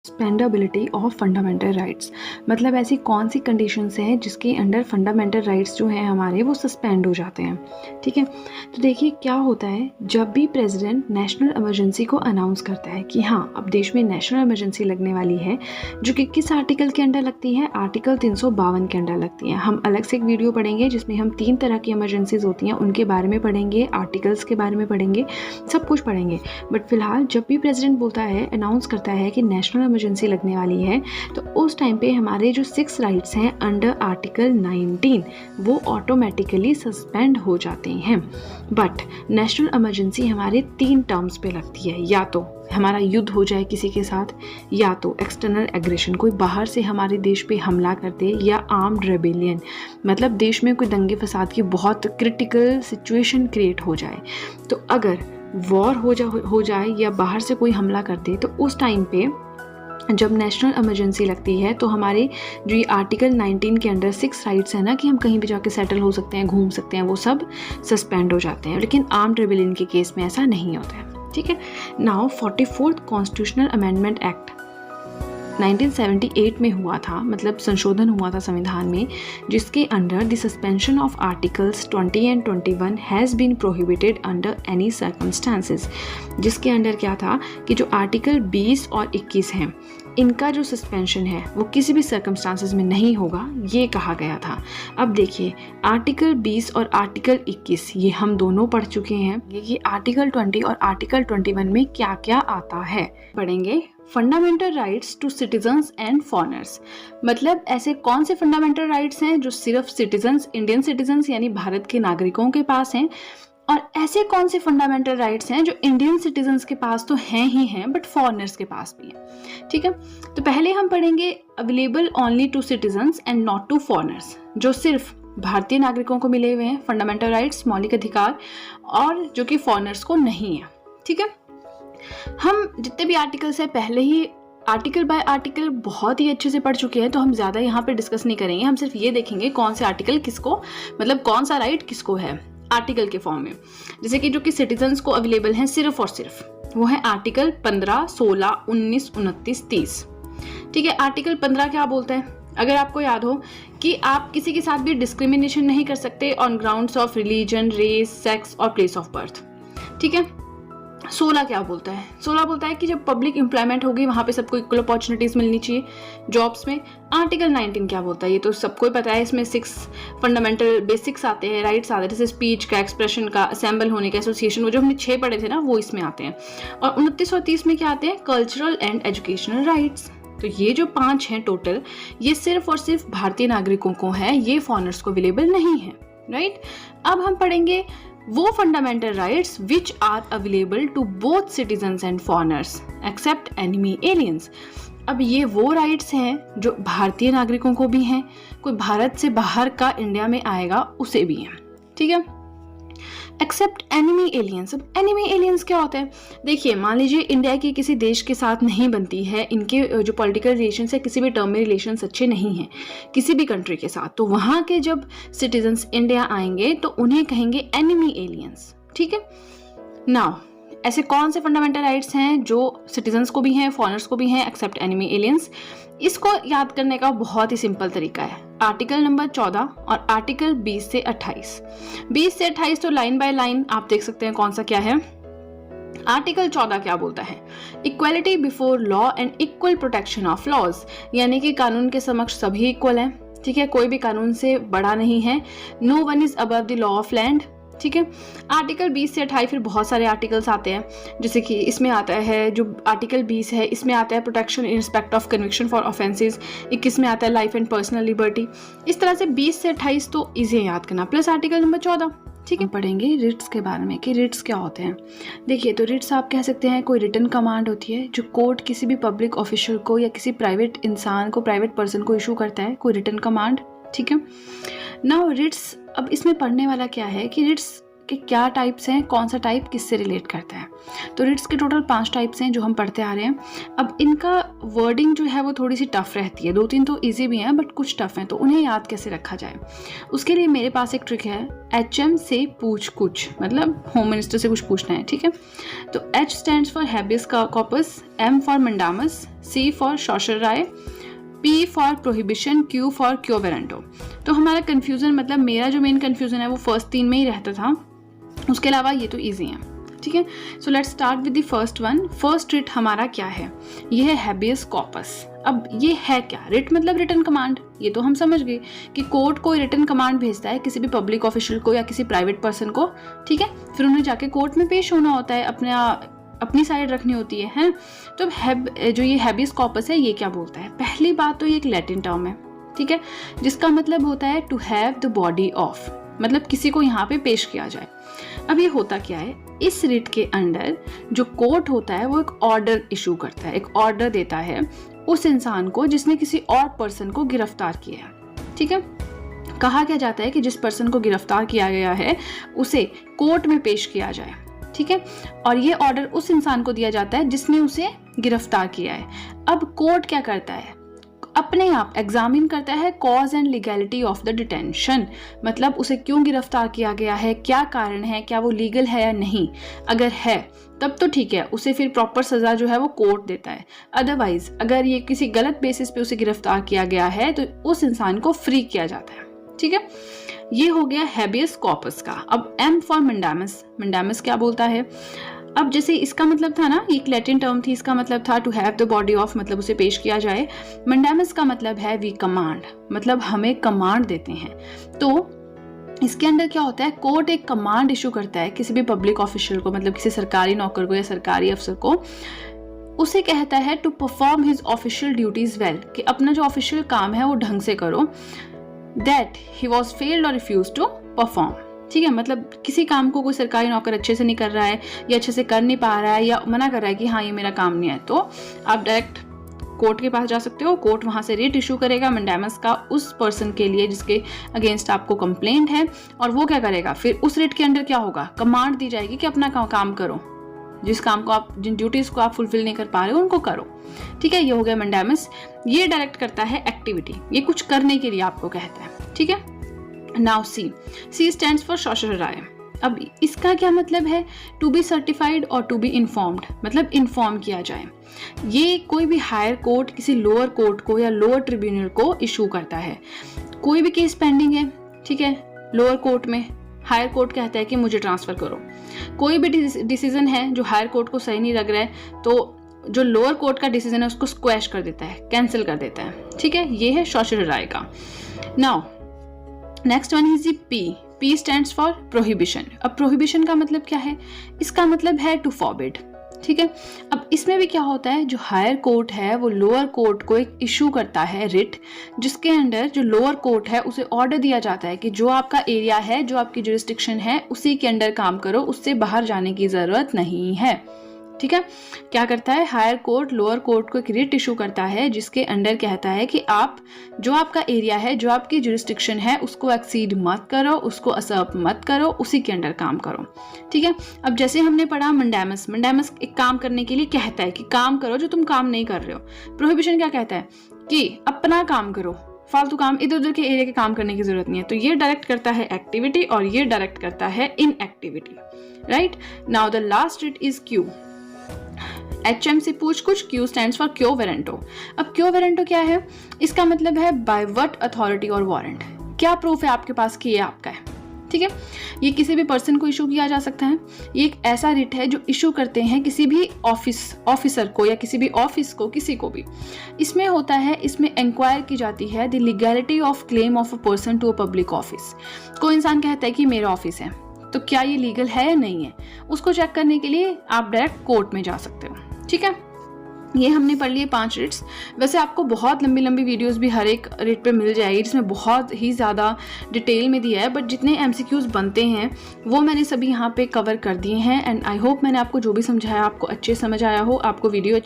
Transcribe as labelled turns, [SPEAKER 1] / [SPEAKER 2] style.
[SPEAKER 1] सस्पेंडेबिलिटी of fundamental rights, मतलब ऐसी कौन सी कंडीशंस हैं जिसके अंडर फंडामेंटल राइट्स जो हैं हमारे वो सस्पेंड हो जाते हैं। ठीक है, तो देखिए क्या होता है, जब भी प्रेसिडेंट नेशनल इमरजेंसी को अनाउंस करता है कि हाँ अब देश में नेशनल इमरजेंसी लगने वाली है, जो कि किस आर्टिकल के अंडर लगती है, आर्टिकल 352 के अंडर लगती है। हम अलग से एक वीडियो पढ़ेंगे जिसमें हम 3 तरह की इमरजेंसीज होती हैं उनके बारे में पढ़ेंगे, आर्टिकल्स के बारे में पढ़ेंगे, सब कुछ पढ़ेंगे। बट फिलहाल जब भी प्रेसिडेंट बोलता है, अनाउंस करता है कि नेशनल इमरजेंसी लगने वाली है, तो उस टाइम पे हमारे जो 6 राइट्स हैं अंडर आर्टिकल 19 वो ऑटोमेटिकली सस्पेंड हो जाते हैं। बट नेशनल इमरजेंसी हमारे 3 टर्म्स पे लगती है, या तो हमारा युद्ध हो जाए किसी के साथ, या तो एक्सटर्नल एग्रेशन, कोई बाहर से हमारे देश पे हमला कर दे, या आर्म्ड रेबेलियन, मतलब देश में कोई दंगे फसाद की बहुत क्रिटिकल सिचुएशन क्रिएट हो जाए। तो अगर वॉर हो जाए या बाहर से कोई हमला कर दे, तो उस टाइम पे जब नेशनल इमरजेंसी लगती है तो हमारे जो ये आर्टिकल 19 के अंडर 6 राइट्स हैं ना कि हम कहीं भी जाके सेटल हो सकते हैं, घूम सकते हैं, वो सब सस्पेंड हो जाते हैं। लेकिन आर्म्ड रेबेलियन के केस में ऐसा नहीं होता है। ठीक है, now 44th constitutional amendment act 1978 में हुआ था, मतलब संशोधन हुआ था संविधान में, जिसके under the suspension of articles 20 and 21 has been prohibited under any circumstances. जिसके अंडर क्या था कि जो आर्टिकल 20 और 21 हैं इनका जो सस्पेंशन है वो किसी भी सर्कमस्टांसेस में नहीं होगा, ये कहा गया था। अब देखिए आर्टिकल 20 और आर्टिकल 21 ये हम दोनों पढ़ चुके हैं। ये आर्टिकल 20 और आर्टिकल 21 में क्या क्या आता है पढ़ेंगे। Fundamental rights to citizens and foreigners, मतलब ऐसे कौन से फंडामेंटल राइट्स हैं जो सिर्फ सिटीजन्स, इंडियन सिटीजन्स यानी भारत के नागरिकों के पास हैं, और ऐसे कौन से फंडामेंटल राइट्स हैं जो इंडियन सिटीजन्स के पास तो हैं ही हैं बट फॉरेनर्स के पास भी हैं। ठीक है, तो पहले हम पढ़ेंगे available only to citizens and not to foreigners, जो सिर्फ भारतीय नागरिकों को मिले हुए हैं फंडामेंटल राइट्स, मौलिक अधिकार, और जो कि फॉरेनर्स को नहीं है। ठीक है, हम जितने भी आर्टिकल्स हैं पहले ही आर्टिकल बाय आर्टिकल बहुत ही अच्छे से पढ़ चुके हैं, तो हम ज़्यादा यहाँ पे डिस्कस नहीं करेंगे। हम सिर्फ ये देखेंगे कौन से आर्टिकल किसको, मतलब कौन सा राइट किसको है आर्टिकल के फॉर्म में। जैसे कि जो कि सिटीजन्स को अवेलेबल हैं सिर्फ और सिर्फ वो है आर्टिकल 15, 16, 19, 29, 30। ठीक है, आर्टिकल 15 क्या बोलता है, अगर आपको याद हो कि आप किसी के साथ भी डिस्क्रिमिनेशन नहीं कर सकते on grounds of religion, race, sex और प्लेस ऑफ बर्थ। ठीक है, 16 क्या बोलता है, 16 बोलता है कि जब पब्लिक एम्प्लॉयमेंट होगी वहाँ पे सबको इक्वल अपॉर्चुनिटीज़ मिलनी चाहिए जॉब्स में। आर्टिकल 19 क्या बोलता है, ये तो सबको ही पता है, इसमें 6 फंडामेंटल बेसिक्स आते हैं, राइट्स आते हैं, जैसे स्पीच का, एक्सप्रेशन का, असेंबल होने का, एसोसिएशन, वो जो हमने 6 पढ़े थे ना वो इसमें आते हैं। और 29 और 30 में क्या आते हैं, कल्चरल एंड एजुकेशनल राइट्स। तो ये जो 5 हैं टोटल, ये सिर्फ और सिर्फ भारतीय नागरिकों को है, ये फॉरेनर्स को अवेलेबल नहीं है। राइट, अब हम पढ़ेंगे वो fundamental rights which are available to both citizens and foreigners except enemy aliens. अब ये वो राइट्स हैं जो भारतीय नागरिकों को भी हैं, कोई भारत से बाहर का इंडिया में आएगा उसे भी है। ठीक है, एक्सेप्ट एनिमी एलियंस। अब एनिमी एलियंस क्या होता है, देखिए मान लीजिए इंडिया की किसी देश के साथ नहीं बनती है, इनके जो पॉलिटिकल रिलेशंस है किसी भी टर्म में रिलेशंस अच्छे नहीं हैं किसी भी कंट्री के साथ, तो वहाँ के जब सिटीजन्स इंडिया आएंगे तो उन्हें कहेंगे एनिमी एलियंस। ठीक है, नाउ ऐसे कौन से फंडामेंटल राइट्स हैं जो सिटीजन्स को भी हैं, फॉरेनर्स को भी हैं, एक्सेप्ट एनिमी एलियंस। इसको याद करने का बहुत ही सिंपल तरीका है, आर्टिकल नंबर 14 और आर्टिकल 20 से 28। 20 से 28 तो लाइन बाय लाइन आप देख सकते हैं कौन सा क्या है। आर्टिकल 14 क्या बोलता है, equality before law and equal protection of laws, यानी कि कानून के समक्ष सभी इक्वल हैं। ठीक है, कोई भी कानून से बड़ा नहीं है, no one is above the law of land. ठीक है, आर्टिकल 20 से 28 फिर बहुत सारे आर्टिकल्स आते हैं, जैसे कि इसमें आता है जो आर्टिकल 20 है, इसमें आता है protection in respect of conviction for offences, 21 में आता है लाइफ एंड पर्सनल लिबर्टी। इस तरह से 20 से 28 तो इजी है याद करना, प्लस आर्टिकल नंबर 14। ठीक है, पढ़ेंगे रिट्स के बारे में कि रिट्स क्या होते हैं। देखिए, तो रिट्स आप कह सकते हैं कोई रिटन कमांड होती है जो कोर्ट किसी भी पब्लिक ऑफिशियल को या किसी प्राइवेट इंसान को, प्राइवेट पर्सन को इशू करता है, कोई रिटन कमांड। ठीक है, नाउ रिट्स, अब इसमें पढ़ने वाला क्या है कि रिट्स कि क्या टाइप्स हैं, कौन सा टाइप किससे रिलेट करता है। तो रिट्स के टोटल 5 टाइप्स हैं जो हम पढ़ते आ रहे हैं। अब इनका वर्डिंग जो है वो थोड़ी सी टफ रहती है, 2-3 तो ईजी भी हैं बट कुछ टफ हैं, तो उन्हें याद कैसे रखा जाए उसके लिए मेरे पास एक ट्रिक है, HM से पूछ कुछ, मतलब होम मिनिस्टर से कुछ पूछना है, ठीक है। तो H stands for habeas corpus, M for mandamus, C for certiorari, P for prohibition, Q for quo वेरेंटो। तो हमारा कन्फ्यूज़न, मतलब मेरा जो मेन कन्फ्यूज़न है वो फर्स्ट 3 में ही रहता था, उसके अलावा ये तो ईजी है, ठीक है। So let's start with the first one. First writ हमारा क्या है, ये है हैबियस कॉर्पस। अब ये है क्या, रिट मतलब रिटन कमांड, ये तो हम समझ गए कि कोर्ट कोई रिटन कमांड भेजता है किसी भी पब्लिक ऑफिशियल को या किसी प्राइवेट पर्सन को, ठीक है। फिर उन्हें जाके कोर्ट में पेश होना होता है, अपनी साइड रखनी होती है। तो जो ये हैबियस कॉर्पस है ये क्या बोलता है, पहली बात तो ये एक लैटिन टर्म है, ठीक है, जिसका मतलब होता है to have the body of, मतलब किसी को यहाँ पे पेश किया जाए। अब ये होता क्या है, इस रिट के अंदर जो कोर्ट होता है वो एक ऑर्डर इशू करता है, एक ऑर्डर देता है उस इंसान को जिसने किसी और पर्सन को गिरफ्तार किया है, ठीक है। कहा क्या जाता है कि जिस पर्सन को गिरफ्तार किया गया है उसे कोर्ट में पेश किया जाए, ठीक है। और ये ऑर्डर उस इंसान को दिया जाता है जिसने उसे गिरफ्तार किया है। अब कोर्ट क्या करता है, अपने आप एग्जामिन करता है cause and legality of the detention, मतलब उसे क्यों गिरफ्तार किया गया है, क्या कारण है, क्या वो लीगल है या नहीं। अगर है तब तो ठीक है, उसे फिर प्रॉपर सज़ा जो है वो कोर्ट देता है। अदरवाइज अगर ये किसी गलत बेसिस पे उसे गिरफ्तार किया गया है तो उस इंसान को फ्री किया जाता है, ठीक है। ये हो गया हैबियस कॉर्पस का। अब M फॉर मंडामस, मंडामस क्या बोलता है, अब जैसे इसका मतलब था ना, एक लैटिन टर्म थी, इसका मतलब था to have the body of, मतलब उसे पेश किया जाए। मंडामस का मतलब है वी कमांड, मतलब हमें कमांड देते हैं। तो इसके अंदर क्या होता है, कोर्ट एक कमांड इशू करता है किसी भी पब्लिक ऑफिशियल को, मतलब किसी सरकारी नौकर को या सरकारी अफसर को, उसे कहता है to perform his official duties well, कि अपना जो ऑफिशियल काम है वो ढंग से करो, दैट ही वॉज फेल्ड और रिफ्यूज टू परफॉर्म, ठीक है। मतलब किसी काम को कोई सरकारी नौकर अच्छे से नहीं कर रहा है या अच्छे से कर नहीं पा रहा है या मना कर रहा है कि हाँ ये मेरा काम नहीं है, तो आप डायरेक्ट कोर्ट के पास जा सकते हो। कोर्ट वहाँ से रिट इशू करेगा मंडामस का उस पर्सन के लिए जिसके अगेंस्ट आपको कंप्लेंट है, और वो क्या करेगा, फिर उस रिट के अंदर क्या होगा, कमांड दी जाएगी कि अपना काम करो, जिस काम को आप, जिन ड्यूटीज़ को आप फुलफिल नहीं कर पा रहे हो उनको करो, ठीक है। ये हो गया मंडामस। ये डायरेक्ट करता है एक्टिविटी, ये कुछ करने के लिए आपको कहता है, ठीक है। Now C stands for certiorari. अब इसका क्या मतलब है, टू बी सर्टिफाइड और टू बी इन्फॉर्म्ड, मतलब इन्फॉर्म किया जाए। ये कोई भी हायर कोर्ट किसी लोअर कोर्ट को या लोअर ट्रिब्यूनल को इशू करता है। कोई भी केस पेंडिंग है, ठीक है, लोअर कोर्ट में, हायर कोर्ट कहता है कि मुझे ट्रांसफ़र करो। कोई भी डिसीजन है जो हायर कोर्ट को सही नहीं लग रहा है तो जो लोअर कोर्ट का डिसीजन है उसको स्क्वैश कर देता है, कैंसिल कर देता है, ठीक है। ये है शॉशराय का। Now next one is P stands for prohibition. अब प्रोहिबिशन का मतलब क्या है, इसका मतलब है टू फॉरबिड, ठीक है। अब इसमें भी क्या होता है, जो हायर कोर्ट है वो लोअर कोर्ट को एक इशू करता है रिट, जिसके अंदर जो लोअर कोर्ट है उसे ऑर्डर दिया जाता है कि जो आपका एरिया है, जो आपकी जुरिस्डिक्शन है उसी के अंदर काम करो, उससे बाहर जाने की ज़रूरत नहीं है, ठीक है। क्या करता है, हायर कोर्ट लोअर कोर्ट को एक रिट इशू करता है जिसके अंडर कहता है कि आप जो आपका एरिया है, जो आपकी जुरिस्डिक्शन है उसको एक्सीड मत करो, उसको असर्प मत करो, उसी के अंडर काम करो, ठीक है। अब जैसे हमने पढ़ा मंडामस एक काम करने के लिए कहता है कि काम करो जो तुम काम नहीं कर रहे हो। प्रोहिबिशन क्या कहता है कि अपना काम करो, फालतू काम, इधर उधर के एरिया के काम करने की जरूरत नहीं है। तो ये डायरेक्ट करता है एक्टिविटी और ये डायरेक्ट करता है inactivity, right. Now the last writ is Q। HM से पूछ कुछ, Q स्टैंड्स फॉर क्यो वेरेंटो। अब क्यो वेरेंटो क्या है, इसका मतलब है बाय व्हाट अथॉरिटी और वारंट, क्या प्रूफ है आपके पास कि ये आपका है, ठीक है। ये किसी भी पर्सन को इशू किया जा सकता है। ये एक ऐसा रिट है जो इशू करते हैं किसी भी ऑफिसर को या किसी भी ऑफिस को, किसी को भी। इसमें होता है, इसमें इंक्वायर की जाती है the legality of claim of a person to a public office. कोई इंसान कहता है कि मेरा ऑफिस है, तो क्या ये लीगल है या नहीं है, उसको चेक करने के लिए आप डायरेक्ट कोर्ट में जा सकते हो, ठीक है। ये हमने पढ़ लिए 5 रिट्स। वैसे आपको बहुत लंबी लंबी वीडियोस भी हर एक रिट पे मिल जाएगी जिसमें बहुत ही ज़्यादा डिटेल में दिया है, बट जितने MCQs बनते हैं वो मैंने सभी यहाँ पे कवर कर दिए हैं। एंड आई होप मैंने आपको जो भी समझाया आपको अच्छे समझ आया हो, आपको वीडियो